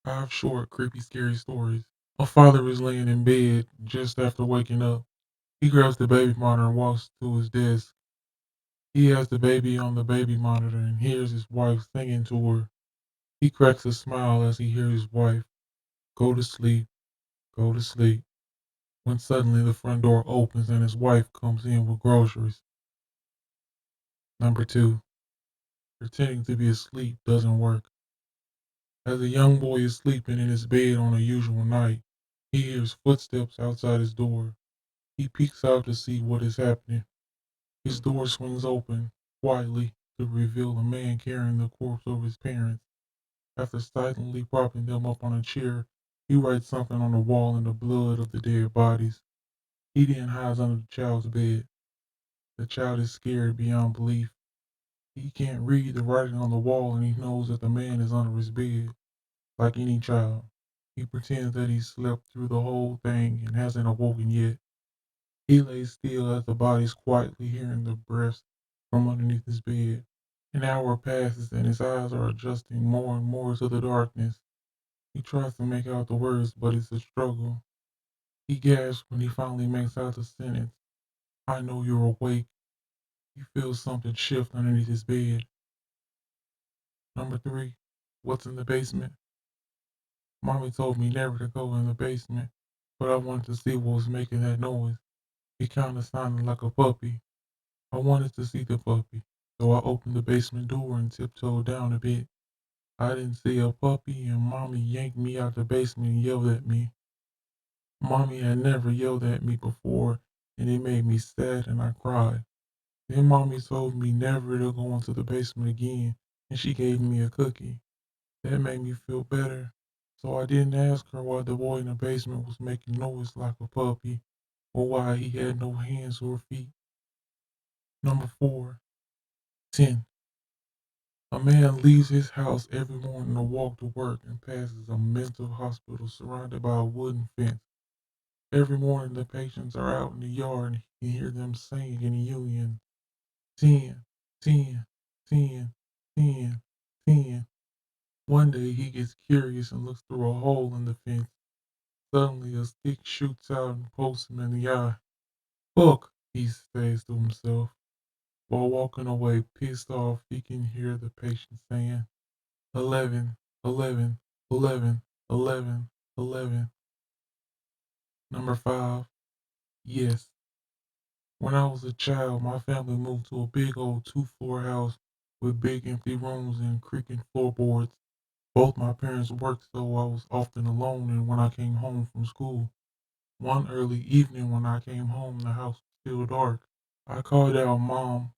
Five short, creepy, scary stories. A father is laying in bed just after waking up. He grabs the baby monitor and walks to his desk. He has the baby on the baby monitor and hears his wife singing to her. He cracks a smile as he hears his wife, "Go to sleep, go to sleep," when suddenly the front door opens and his wife comes in with groceries. Number two, pretending to be asleep doesn't work. As a young boy is sleeping in his bed on a usual night, he hears footsteps outside his door. He peeks out to see what is happening. His door swings open quietly to reveal a man carrying the corpse of his parents. After silently propping them up on a chair, he writes something on the wall in the blood of the dead bodies. He then hides under the child's bed. The child is scared beyond belief. He can't read the writing on the wall and he knows that the man is under his bed. Like any child, he pretends that he slept through the whole thing and hasn't awoken yet. He lays still as the bodies quietly hearing the breaths from underneath his bed. An hour passes and his eyes are adjusting more and more to the darkness. He tries to make out the words, but it's a struggle. He gasps when he finally makes out the sentence, "I know you're awake." He feels something shift underneath his bed. Number three, what's in the basement? Mommy told me never to go in the basement, but I wanted to see what was making that noise. It kind of sounded like a puppy. I wanted to see the puppy, so I opened the basement door and tiptoed down a bit. I didn't see a puppy, and Mommy yanked me out the basement and yelled at me. Mommy had never yelled at me before, and it made me sad and I cried. Then Mommy told me never to go into the basement again, and she gave me a cookie. That made me feel better, so I didn't ask her why the boy in the basement was making noise like a puppy, or why he had no hands or feet. Number four, 10. A man leaves his house every morning to walk to work and passes a mental hospital surrounded by a wooden fence. Every morning the patients are out in the yard and he can hear them singing in union. 10, 10, 10, 10, 10. One day he gets curious and looks through a hole in the fence. Suddenly a stick shoots out and pokes him in the eye. "Fuck," he says to himself. While walking away, pissed off, he can hear the patient saying, 11, 11, 11, 11, 11. Number five, yes. When I was a child, my family moved to a big old two-floor house with big empty rooms and creaking floorboards. Both my parents worked, so I was often alone and when I came home from school. One early evening when I came home, the house was still dark. I called out Mom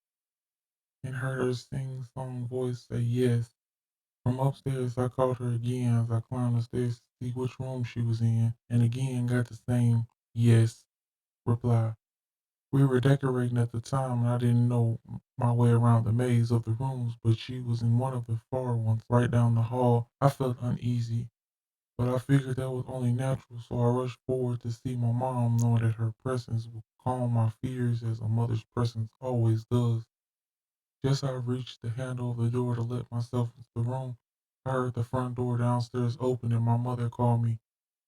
and heard her sing song voice say yes. From upstairs, I called her again as I climbed the stairs to see which room she was in, and again got the same yes reply. We were decorating at the time, and I didn't know my way around the maze of the rooms, but she was in one of the far ones right down the hall. I felt uneasy, but I figured that was only natural, so I rushed forward to see my mom, knowing that her presence would calm my fears as a mother's presence always does. Just as I reached the handle of the door to let myself into the room, I heard the front door downstairs open and my mother called me,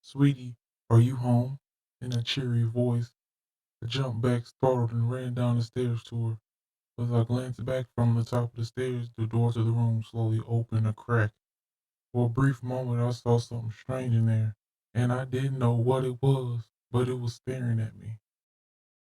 "Sweetie, are you home?" in a cheery voice. I jumped back startled and ran down the stairs to her. As I glanced back from the top of the stairs, the door to the room slowly opened a crack. For a brief moment, I saw something strange in there, and I didn't know what it was, but it was staring at me.